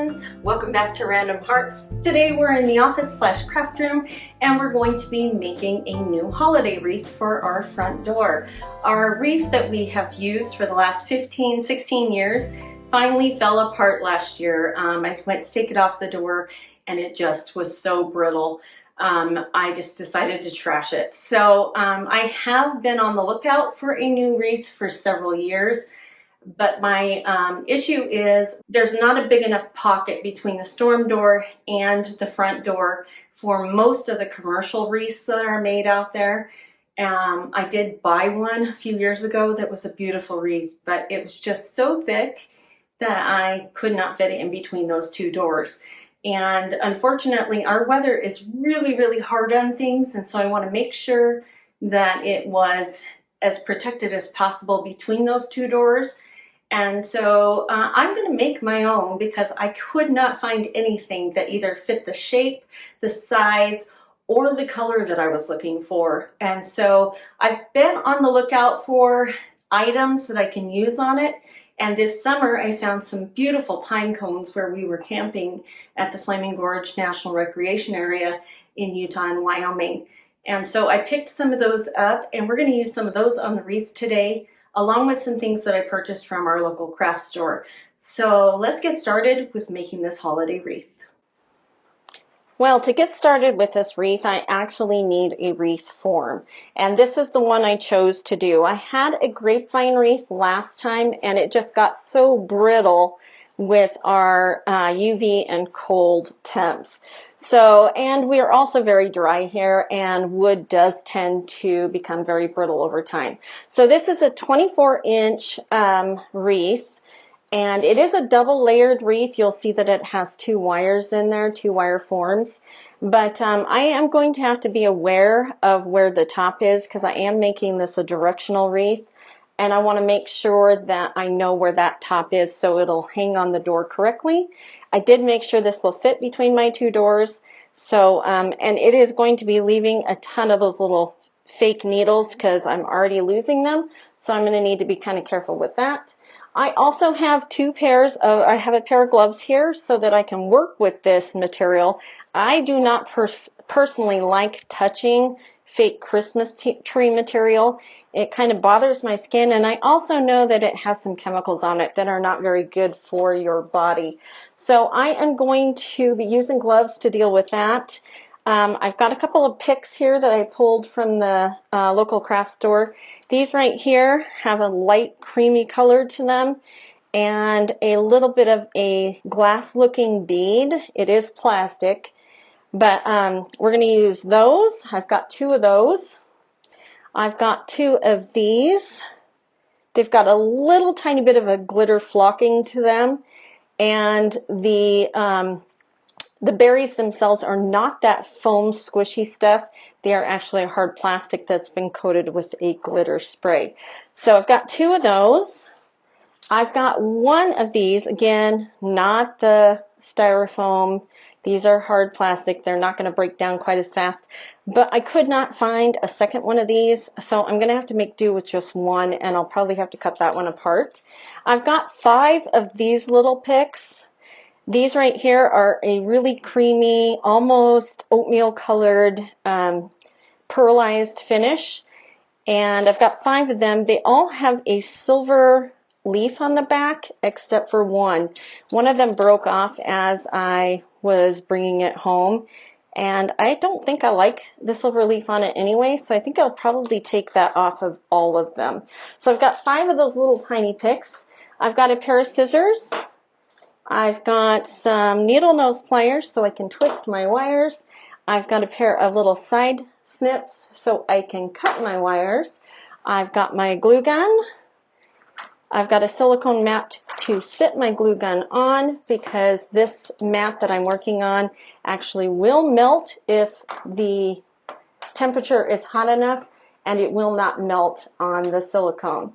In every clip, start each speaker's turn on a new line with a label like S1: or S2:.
S1: friends, welcome back to Random Hearts. Today we're in the office/craft room and we're going to be making a new holiday wreath for our front door. Our wreath that we have used for the last 16 years finally fell apart last year. I went to take it off the door and it just was so brittle. I just decided to trash it. So I have been on the lookout for a new wreath for several years. But my issue is there's not a big enough pocket between the storm door and the front door for most of the commercial wreaths that are made out there. I did buy one a few years ago that was a beautiful wreath, but it was just so thick that I could not fit it in between those two doors. And unfortunately, our weather is really hard on things, and so I want to make sure that it was as protected as possible between those two doors. And so I'm going to make my own because I could not find anything that either fit the shape, the size, or the color that I was looking for. And so I've been on the lookout for items that I can use on it. And this summer I found some beautiful pine cones where we were camping at the Flaming Gorge National Recreation Area in Utah and Wyoming. And so I picked some of those up and we're going to use some of those on the wreath today, along with some things that I purchased from our local craft store. So let's get started with making this holiday wreath.
S2: Well, to get started with this wreath, I actually need a wreath form. And this is the one I chose to do. I had a grapevine wreath last time and it just got so brittle with our UV and cold temps. So, and we are also very dry here and wood does tend to become very brittle over time. So this is a 24-inch wreath and it is a double layered wreath. You'll see that it has two wires in there, two wire forms. But I am going to have to be aware of where the top is because I am making this a directional wreath. And I want to make sure that I know where that top is so it'll hang on the door correctly. I did make sure this will fit between my two doors. So, and it is going to be leaving a ton of those little fake needles because I'm already losing them. So I'm going to need to be kind of careful with that. I also have I have a pair of gloves here so that I can work with this material. I do not personally like touching fake Christmas tree material. It kind of bothers my skin, and I also know that it has some chemicals on it that are not very good for your body. So I am going to be using gloves to deal with that. I've got a couple of picks here that I pulled from the local craft store. These right here have a light creamy color to them and a little bit of a glass looking bead. It is plastic. But we're going to use those. I've got two of those. I've got two of these. They've got a little tiny bit of a glitter flocking to them. And the berries themselves are not that foam squishy stuff. They are actually a hard plastic that's been coated with a glitter spray. So I've got two of those. I've got one of these, again, not the styrofoam. These are hard plastic. They're not going to break down quite as fast. But I could not find a second one of these, so I'm going to have to make do with just one, and I'll probably have to cut that one apart. I've got 5 of these little picks. These right here are a really creamy, almost oatmeal colored pearlized finish. And I've got 5 of them. They all have a silver leaf on the back except for one. One of them broke off as I was bringing it home, and I don't think I like the silver leaf on it anyway, so I think I'll probably take that off of all of them. So I've got 5 of those little tiny picks. I've got a pair of scissors. I've got some needle nose pliers so I can twist my wires. I've got a pair of little side snips so I can cut my wires. I've got my glue gun. I've got a silicone mat to sit my glue gun on because this mat that I'm working on actually will melt if the temperature is hot enough, and it will not melt on the silicone.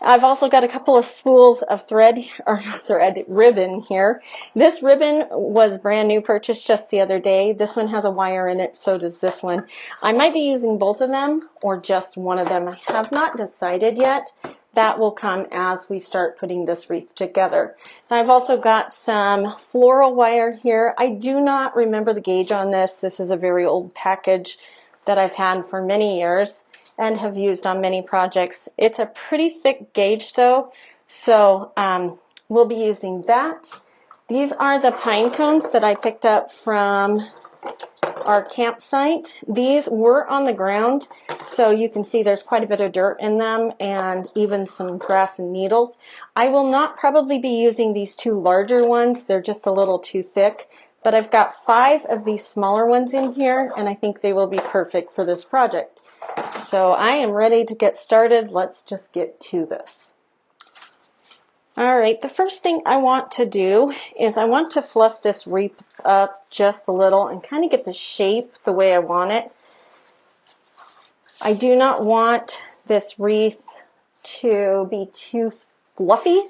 S2: I've also got a couple of spools of ribbon here. This ribbon was brand new purchase just the other day. This one has a wire in it, so does this one. I might be using both of them or just one of them. I have not decided yet. that will come as we start putting this wreath together. I've also got some floral wire here. I do not remember the gauge on this. This is a very old package that I've had for many years and have used on many projects. It's a pretty thick gauge though, so we'll be using that. These are the pine cones that I picked up from our campsite. These were on the ground, so you can see there's quite a bit of dirt in them and even some grass and needles. I will not probably be using these two larger ones. They're just a little too thick, but I've got 5 of these smaller ones in here, and I think they will be perfect for this project. So I am ready to get started. Let's just get to this. All right, the first thing I want to do is I want to fluff this wreath up just a little and kind of get the shape the way I want it. I do not want this wreath to be too fluffy,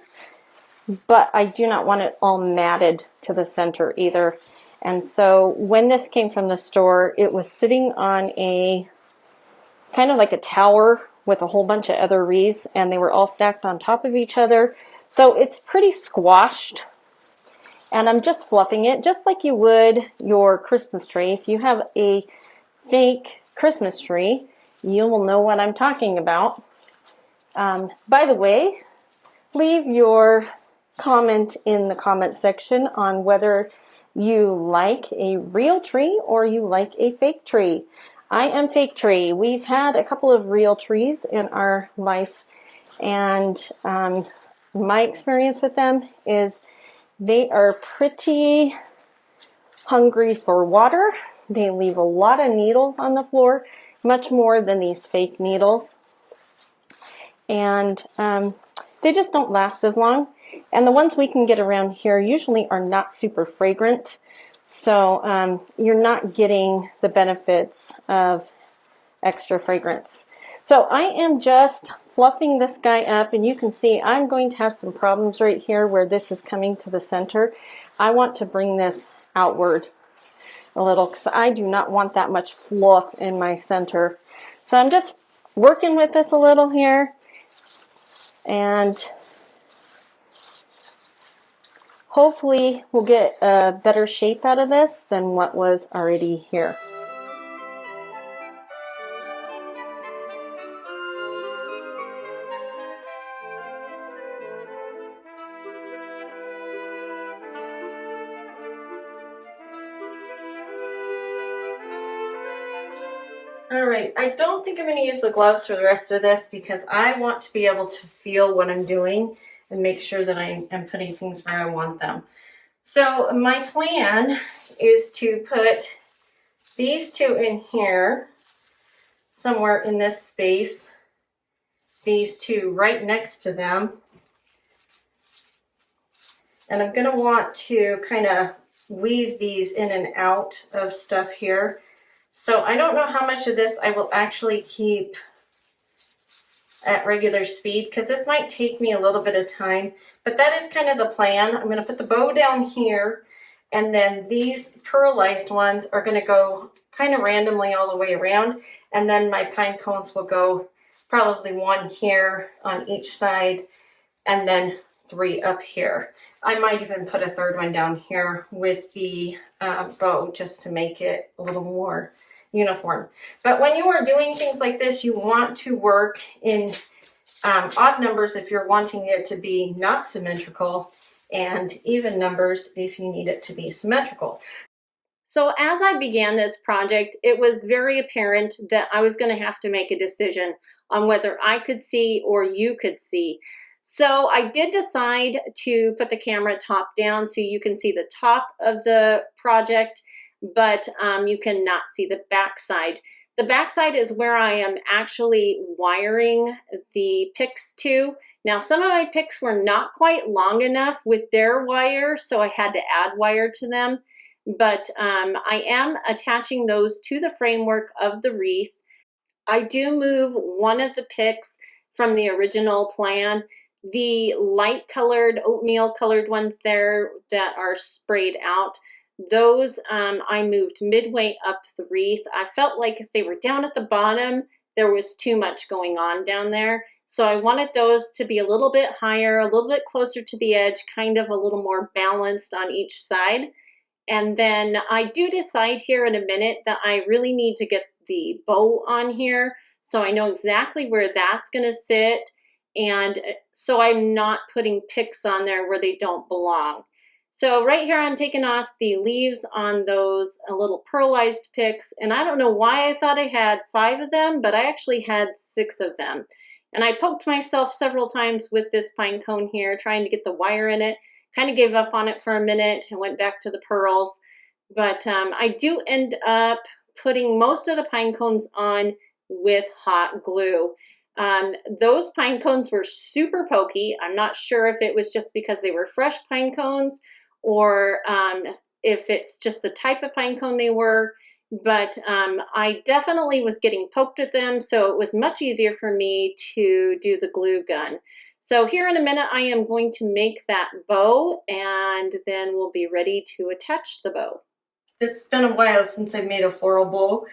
S2: but I do not want it all matted to the center either. And so when this came from the store, it was sitting on a kind of like a tower with a whole bunch of other wreaths, and they were all stacked on top of each other. So it's pretty squashed, and I'm just fluffing it just like you would your Christmas tree. If you have a fake Christmas tree, you will know what I'm talking about. By the way, leave your comment in the comment section on whether you like a real tree or you like a fake tree. I am fake tree. We've had a couple of real trees in our life, and my experience with them is they are pretty hungry for water. They leave a lot of needles on the floor, much more than these fake needles. And they just don't last as long. And the ones we can get around here usually are not super fragrant. So you're not getting the benefits of extra fragrance. So I am just fluffing this guy up, and you can see I'm going to have some problems right here where this is coming to the center. I want to bring this outward a little because I do not want that much fluff in my center. So I'm just working with this a little here, and hopefully we'll get a better shape out of this than what was already here.
S1: All right, I don't think I'm going to use the gloves for the rest of this because I want to be able to feel what I'm doing and make sure that I am putting things where I want them. So my plan is to put these two in here, somewhere in this space, these two right next to them. And I'm going to want to kind of weave these in and out of stuff here. So I don't know how much of this I will actually keep at regular speed because this might take me a little bit of time, but that is kind of the plan. I'm going to put the bow down here, and then these pearlized ones are going to go kind of randomly all the way around, and then my pine cones will go probably 1 here on each side and then 3 up here. I might even put a 3rd one down here with the bow just to make it a little more uniform. But when you are doing things like this, you want to work in odd numbers if you're wanting it to be not symmetrical, and even numbers if you need it to be symmetrical. So as I began this project, it was very apparent that I was going to have to make a decision on whether I could see or you could see. So I did decide to put the camera top down so you can see the top of the project, but you cannot see the backside. The backside is where I am actually wiring the picks to. Now, some of my picks were not quite long enough with their wire, so I had to add wire to them. But I am attaching those to the framework of the wreath. I do move one of the picks from the original plan. The light colored, oatmeal colored ones there that are sprayed out, those I moved midway up the wreath. I felt like if they were down at the bottom, there was too much going on down there. So I wanted those to be a little bit higher, a little bit closer to the edge, kind of a little more balanced on each side. And then I do decide here in a minute that I really need to get the bow on here, so I know exactly where that's going to sit, and so I'm not putting picks on there where they don't belong. So right here I'm taking off the leaves on those little pearlized picks, and I don't know why I thought I had 5 of them, but I actually had 6 of them. And I poked myself several times with this pine cone here, trying to get the wire in it. Kind of gave up on it for a minute and went back to the pearls. But I do end up putting most of the pine cones on with hot glue. Those pine cones were super pokey. I'm not sure if it was just because they were fresh pine cones or if it's just the type of pine cone they were. But I definitely was getting poked at them, so it was much easier for me to do the glue gun. So here in a minute, I am going to make that bow, and then we'll be ready to attach the bow. It's been a while since I've made a floral bow.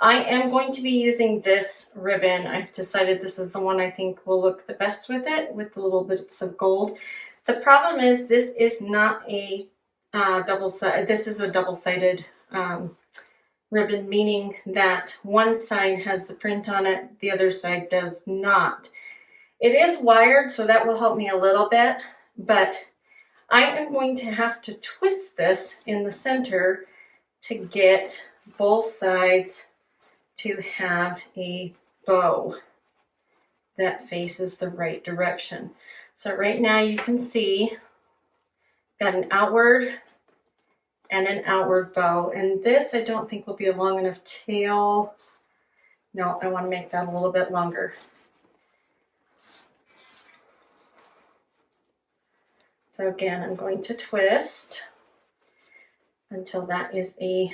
S1: I am going to be using this ribbon. I've decided this is the one I think will look the best with it, with the little bits of gold. The problem is this is not a double-sided, this is a double-sided ribbon, meaning that one side has the print on it, the other side does not. It is wired, so that will help me a little bit, but I am going to have to twist this in the center to get both sides to have a bow that faces the right direction. So right now you can see got an outward and an outward bow, and this I don't think will be a long enough tail. No, I want to make that a little bit longer. So again, I'm going to twist until that is the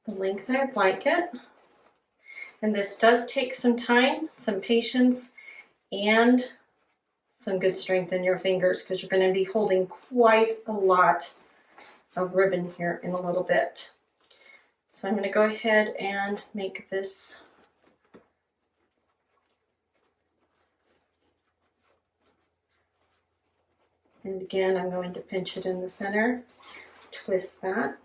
S1: length I'd like it. And this does take some time, some patience, and some good strength in your fingers, because you're going to be holding quite a lot of ribbon here in a little bit. So I'm going to go ahead and make this and again, I'm going to pinch it in the center, twist that.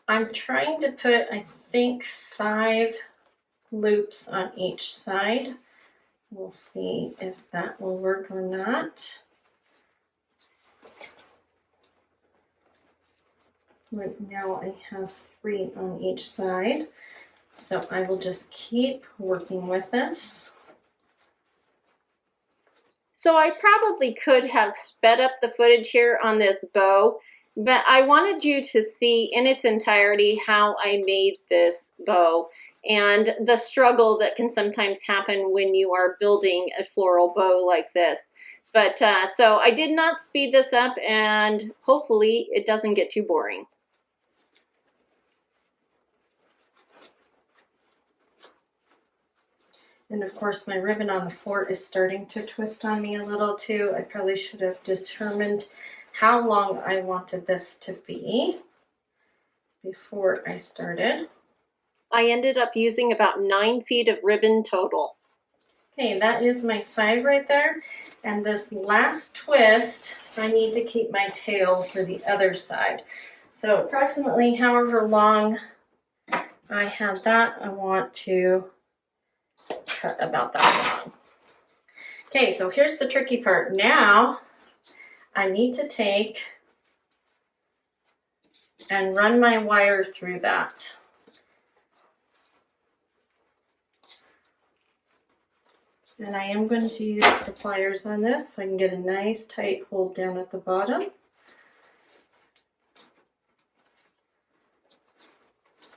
S1: I'm trying to put, I think, 5 loops on each side. We'll see if that will work or not. Right now I have 3 on each side. So I will just keep working with this. So I probably could have sped up the footage here on this bow, but I wanted you to see in its entirety how I made this bow and the struggle that can sometimes happen when you are building a floral bow like this. But so I did not speed this up, and hopefully it doesn't get too boring. And of course my ribbon on the floor is starting to twist on me a little too. I probably should have determined how long I wanted this to be before I started. I ended up using about 9 feet of ribbon total. Okay, that is my 5 right there. And this last twist, I need to keep my tail for the other side. So approximately however long I have that, I want to cut about that long. Okay, so here's the tricky part. Now I need to take and run my wire through that. And I am going to use the pliers on this so I can get a nice tight hold down at the bottom.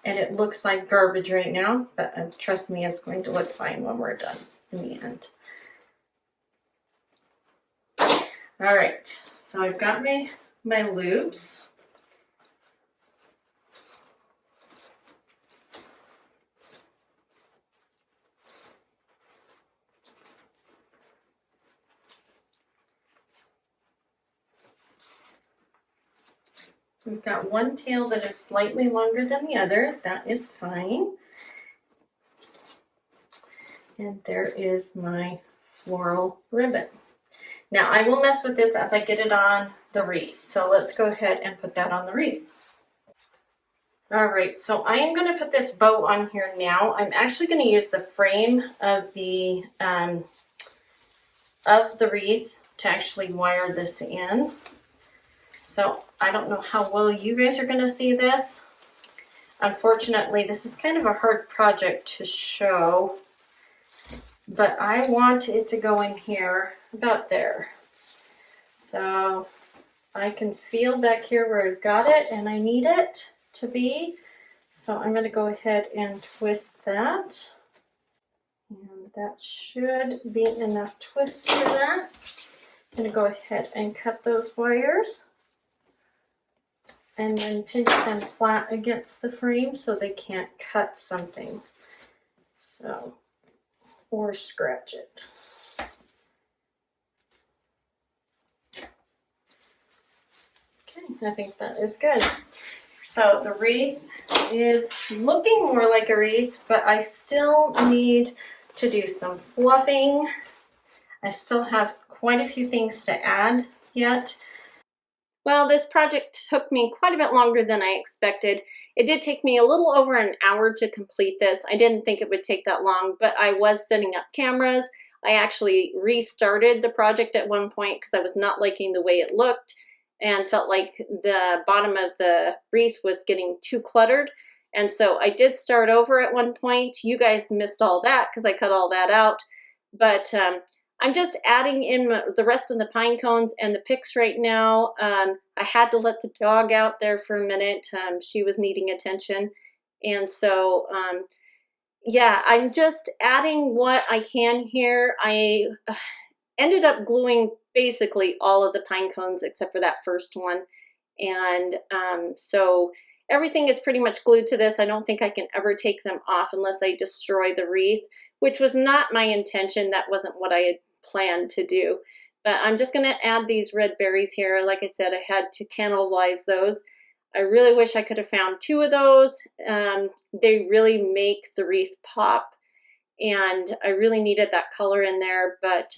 S1: And it looks like garbage right now, but trust me, it's going to look fine when we're done in the end. All right, so I've got my loops. We've got one tail that is slightly longer than the other. That is fine. And there is my floral ribbon. Now I will mess with this as I get it on the wreath. So let's go ahead and put that on the wreath. All right, so I am going to put this bow on here now. I'm actually going to use the frame of the wreath to actually wire this in. So I don't know how well you guys are going to see this. Unfortunately, this is kind of a hard project to show, but I want it to go in here about there. So I can feel back here where I've got it and I need it to be. So I'm going to go ahead and twist that. And that should be enough twist for that. I'm going to go ahead and cut those wires and then pinch them flat against the frame so they can't cut something. So, or scratch it. Okay, I think that is good. So the wreath is looking more like a wreath, but I still need to do some fluffing. I still have quite a few things to add yet. Well, this project took me quite a bit longer than I expected. It did take me a little over an hour to complete this. I didn't think it would take that long, but I was setting up cameras. I actually restarted the project at one point because I was not liking the way it looked and felt like the bottom of the wreath was getting too cluttered. And so I did start over at one point. You guys missed all that because I cut all that out. But I'm just adding in the rest of the pine cones and the picks right now. I had to let the dog out there for a minute. She was needing attention. And so, yeah, I'm just adding what I can here. I ended up gluing basically all of the pine cones except for that first one. And so everything is pretty much glued to this. I don't think I can ever take them off unless I destroy the wreath, which was not my intention. That wasn't what I had planned to do. But I'm just going to add these red berries here. Like I said, I had to cannibalize those. I really wish I could have found 2 of those. They really make the wreath pop, and I really needed that color in there, but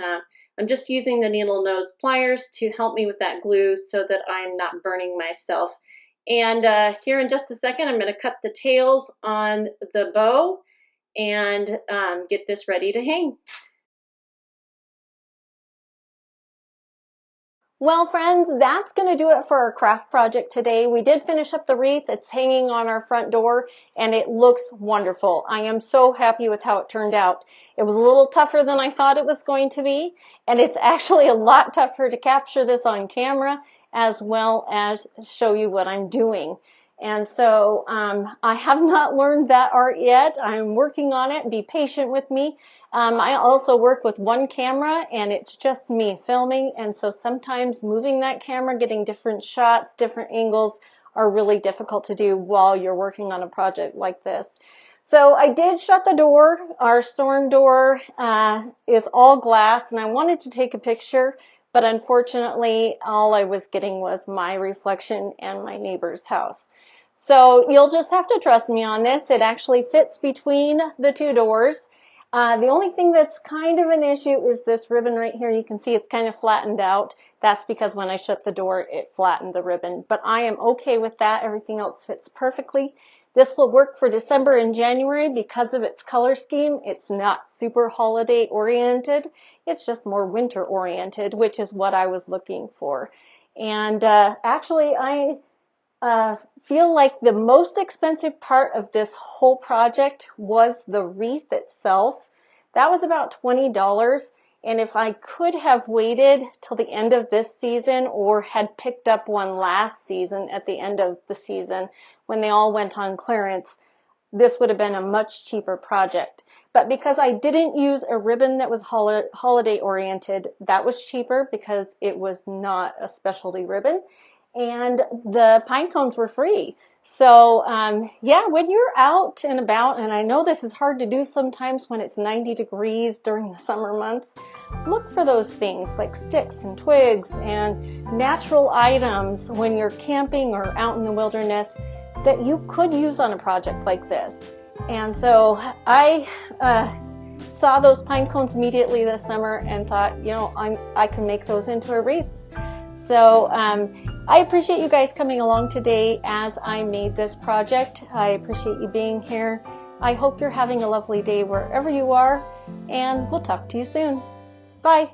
S1: I'm just using the needle nose pliers to help me with that glue so that I'm not burning myself. And here in just a second, I'm going to cut the tails on the bow and get this ready to hang.
S2: Well, friends, that's going to do it for our craft project today. We did finish up the wreath. It's hanging on our front door, and it looks wonderful. I am so happy with how it turned out. It was a little tougher than I thought it was going to be, and it's actually a lot tougher to capture this on camera as well as show you what I'm doing. And so I have not learned that art yet. I'm working on it. Be patient with me. I also work with one camera, and it's just me filming, and so sometimes moving that camera, getting different shots, different angles are really difficult to do while you're working on a project like this. So I did shut the door. Our storm door is all glass, and I wanted to take a picture, but unfortunately all I was getting was my reflection and my neighbor's house. So you'll just have to trust me on this. It actually fits between the 2 doors. The only thing that's kind of an issue is this ribbon right here. You can see it's kind of flattened out. That's because when I shut the door, it flattened the ribbon. But I am okay with that. Everything else fits perfectly. This will work for December and January because of its color scheme. It's not super holiday oriented. It's just more winter oriented, which is what I was looking for. And actually, I feel like the most expensive part of this whole project was the wreath itself. That was about $20, and if I could have waited till the end of this season or had picked up one last season at the end of the season when they all went on clearance, this would have been a much cheaper project. But because I didn't use a ribbon that was holiday oriented, that was cheaper because it was not a specialty ribbon. And the pine cones were free. So yeah, when you're out and about, and I know this is hard to do sometimes when it's 90 degrees during the summer months, look for those things like sticks and twigs and natural items when you're camping or out in the wilderness that you could use on a project like this. And so I saw those pine cones immediately this summer and thought, you know, I can make those into a wreath. So I appreciate you guys coming along today as I made this project. I appreciate you being here. I hope you're having a lovely day wherever you are, and we'll talk to you soon. Bye.